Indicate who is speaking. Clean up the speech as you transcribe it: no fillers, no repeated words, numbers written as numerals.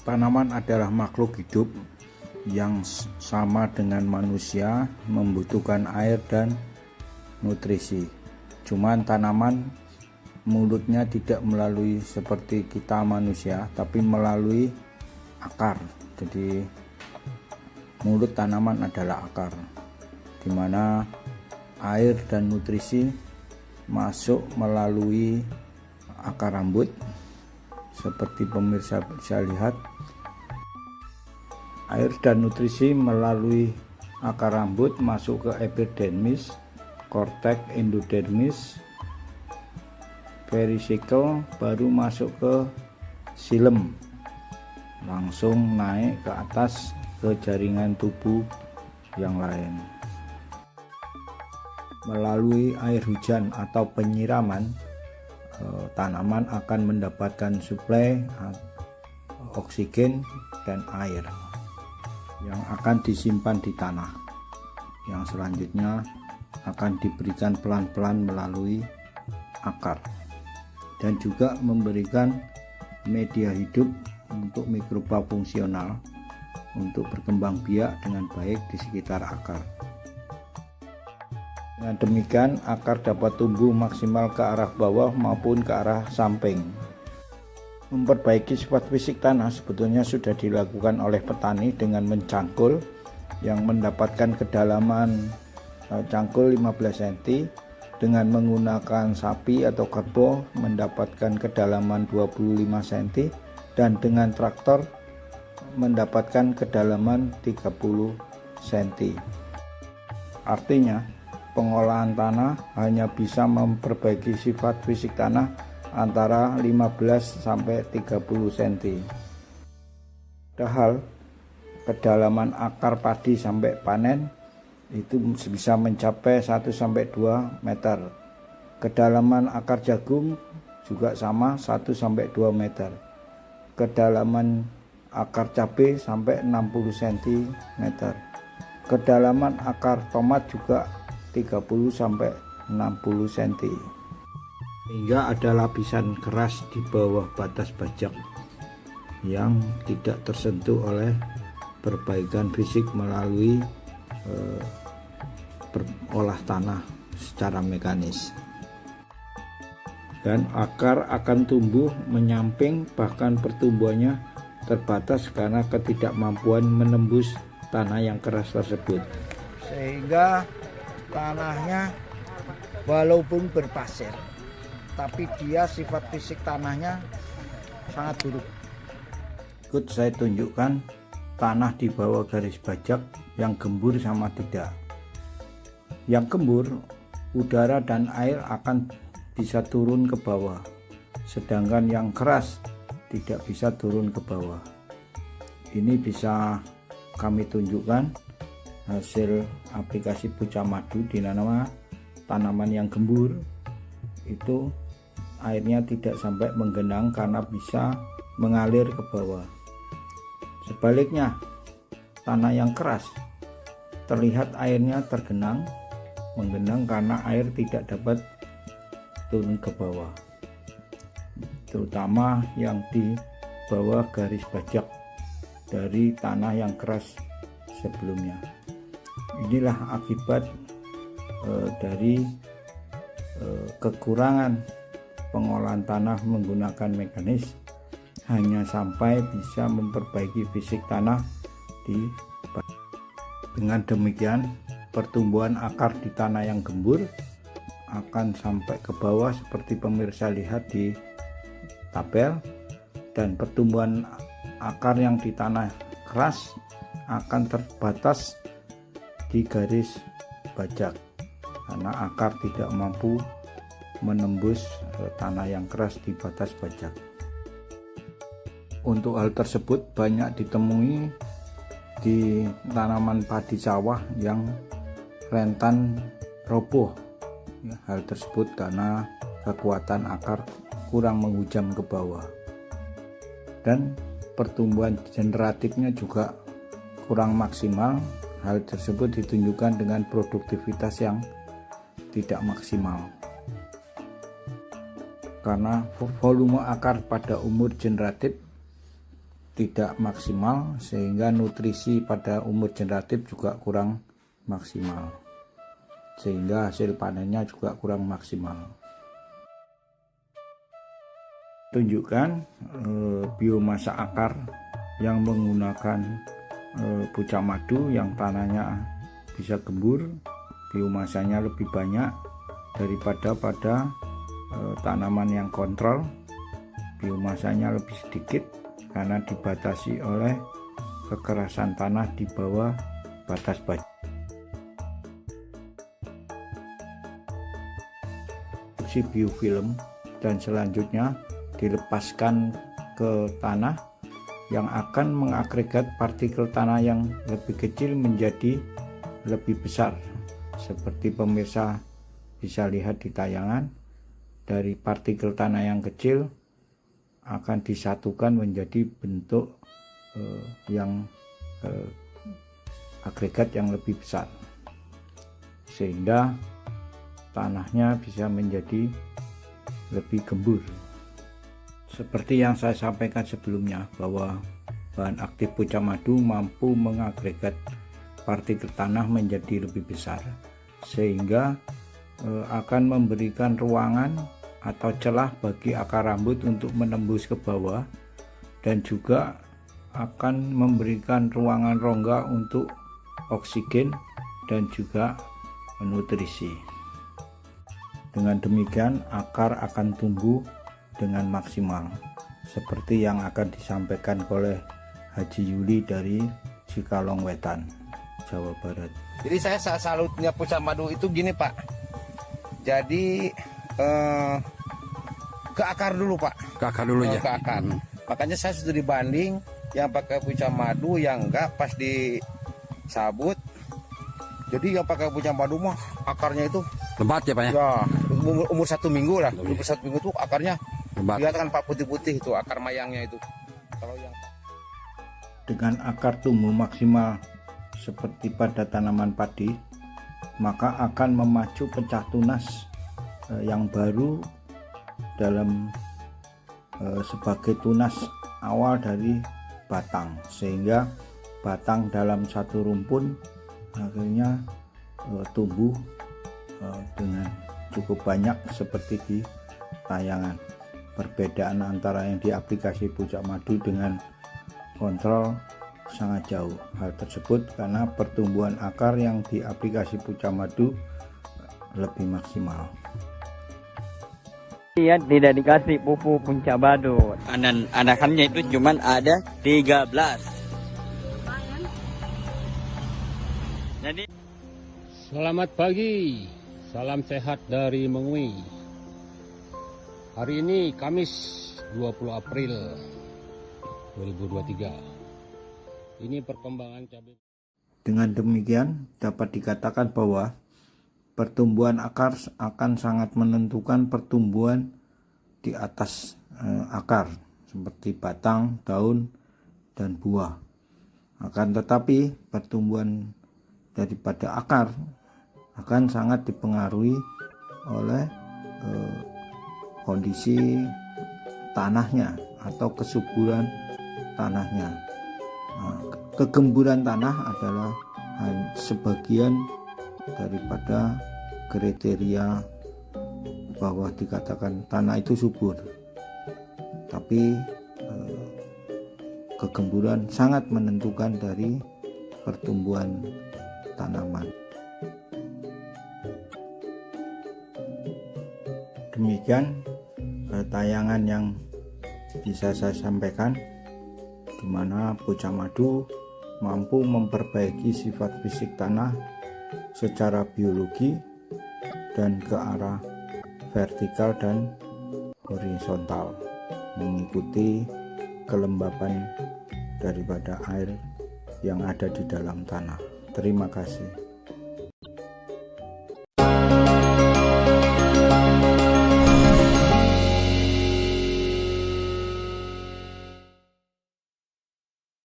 Speaker 1: Tanaman adalah makhluk hidup yang sama dengan manusia, membutuhkan air dan nutrisi. Cuman tanaman mulutnya tidak melalui seperti kita manusia, tapi melalui akar. Jadi mulut tanaman adalah akar, di mana air dan nutrisi masuk melalui akar rambut. Seperti pemirsa bisa lihat, air dan nutrisi melalui akar rambut masuk ke epidermis, korteks endodermis, perisikkel, baru masuk ke xilem, langsung naik ke atas ke jaringan tubuh yang lain. Melalui air hujan atau penyiraman, tanaman akan mendapatkan suplai oksigen dan air yang akan disimpan di tanah, yang selanjutnya akan diberikan pelan-pelan melalui akar, dan juga memberikan media hidup untuk mikroba fungsional untuk berkembang biak dengan baik di sekitar akar. Dengan demikian, akar dapat tumbuh maksimal ke arah bawah maupun ke arah samping. Memperbaiki sifat fisik tanah sebetulnya sudah dilakukan oleh petani dengan mencangkul, yang mendapatkan kedalaman cangkul 15 cm, dengan menggunakan sapi atau kerbau mendapatkan kedalaman 25 cm, dan dengan traktor mendapatkan kedalaman 30 cm. Artinya, pengolahan tanah hanya bisa memperbaiki sifat fisik tanah antara 15 sampai 30 cm. Padahal kedalaman akar padi sampai panen itu bisa mencapai 1 sampai 2 meter. Kedalaman akar jagung juga sama, 1 sampai 2 meter. Kedalaman akar cabai sampai 60 cm. Kedalaman akar tomat juga 30 sampai 60 cm. Hingga ada lapisan keras di bawah batas bajak yang tidak tersentuh oleh perbaikan fisik melalui olah tanah secara mekanis. Dan akar akan tumbuh menyamping, bahkan pertumbuhannya terbatas karena ketidakmampuan menembus tanah yang keras tersebut,
Speaker 2: sehingga tanahnya walaupun berpasir, tapi dia sifat fisik tanahnya sangat buruk.
Speaker 1: Ikut saya tunjukkan tanah di bawah garis bajak yang gembur sama tidak. Yang gembur, udara dan air akan bisa turun ke bawah, sedangkan yang keras tidak bisa turun ke bawah. Ini bisa kami tunjukkan hasil aplikasi Pucah Madu, di mana tanaman yang gembur itu airnya tidak sampai menggenang karena bisa mengalir ke bawah. Sebaliknya, tanah yang keras terlihat airnya tergenang, menggenang karena air tidak dapat turun ke bawah, terutama yang di bawah garis bajak dari tanah yang keras sebelumnya. Inilah akibat dari kekurangan pengolahan tanah menggunakan mekanis, hanya sampai bisa memperbaiki fisik tanah di. Dengan demikian, pertumbuhan akar di tanah yang gembur akan sampai ke bawah seperti pemirsa lihat di tabel, dan pertumbuhan akar yang di tanah keras akan terbatas di garis bajak karena akar tidak mampu menembus tanah yang keras di batas bajak. Untuk hal tersebut banyak ditemui di tanaman padi sawah yang rentan roboh. Hal tersebut karena kekuatan akar kurang menghujam ke bawah, dan pertumbuhan generatifnya juga kurang maksimal. Hal tersebut ditunjukkan dengan produktivitas yang tidak maksimal karena volume akar pada umur generatif tidak maksimal, sehingga nutrisi pada umur generatif juga kurang maksimal, sehingga hasil panennya juga kurang maksimal. Tunjukkan biomasa akar yang menggunakan pucak madu yang tanahnya bisa gembur, biomasanya lebih banyak daripada pada tanaman yang kontrol. Biomasanya lebih sedikit karena dibatasi oleh kekerasan tanah di bawah batas budget. Produksi biofilm dan selanjutnya dilepaskan ke tanah yang akan mengagregat partikel tanah yang lebih kecil menjadi lebih besar. Seperti pemirsa bisa lihat di tayangan, dari partikel tanah yang kecil akan disatukan menjadi bentuk yang agregat yang lebih besar, sehingga tanahnya bisa menjadi lebih gembur. Seperti yang saya sampaikan sebelumnya, bahwa bahan aktif pucak madu mampu mengagregat partikel tanah menjadi lebih besar, sehingga akan memberikan ruangan atau celah bagi akar rambut untuk menembus ke bawah, dan juga akan memberikan ruangan rongga untuk oksigen dan juga nutrisi. Dengan demikian akar akan tumbuh dengan maksimal, seperti yang akan disampaikan oleh Haji Yuli dari Cikalong Wetan, Jawa Barat.
Speaker 3: Jadi saya salutnya pucak madu itu gini Pak, jadi ke akar dulu Pak.
Speaker 4: Ke akar dulu ya.
Speaker 3: Ke akar. Makanya saya sudah dibanding yang pakai pucak madu yang enggak pas disabut. Jadi yang pakai pucak madu mah akarnya itu
Speaker 4: Lebat ya Pak ya?
Speaker 3: ya umur 1 minggu lah. Umur 1 minggu tuh akarnya
Speaker 4: Lebat.
Speaker 3: kelihatan Pak putih-putih itu akar mayangnya itu. Kalau yang
Speaker 1: Dengan akar tumbuh maksimal seperti pada tanaman padi, maka akan memacu pecah tunas yang baru dalam sebagai tunas awal dari batang, sehingga batang dalam satu rumpun akhirnya tumbuh dengan cukup banyak seperti di tayangan. Perbedaan antara yang di aplikasi pucak madu dengan kontrol sangat jauh. Hal tersebut karena pertumbuhan akar yang di aplikasi pucak madu lebih maksimal.
Speaker 5: Dia tidak dikasih pupuk puncak madu. Anakannya itu cuman ada 13. Jadi
Speaker 6: Selamat pagi, salam sehat dari Mengwi. Hari ini Kamis 20 April 2023. Ini perkembangan cabai.
Speaker 1: Dengan demikian dapat dikatakan bahwa pertumbuhan akar akan sangat menentukan pertumbuhan di atas akar seperti batang, daun, dan buah. Akan tetapi pertumbuhan daripada akar akan sangat dipengaruhi oleh kondisi tanahnya atau kesuburan tanahnya. Kegemburan tanah adalah sebagian daripada kriteria bahwa dikatakan tanah itu subur, tapi kegemburan sangat menentukan dari pertumbuhan tanaman. Demikian tayangan yang bisa saya sampaikan, di mana pucak madu mampu memperbaiki sifat fisik tanah secara biologi dan ke arah vertikal dan horizontal, mengikuti kelembapan daripada air yang ada di dalam tanah. Terima kasih.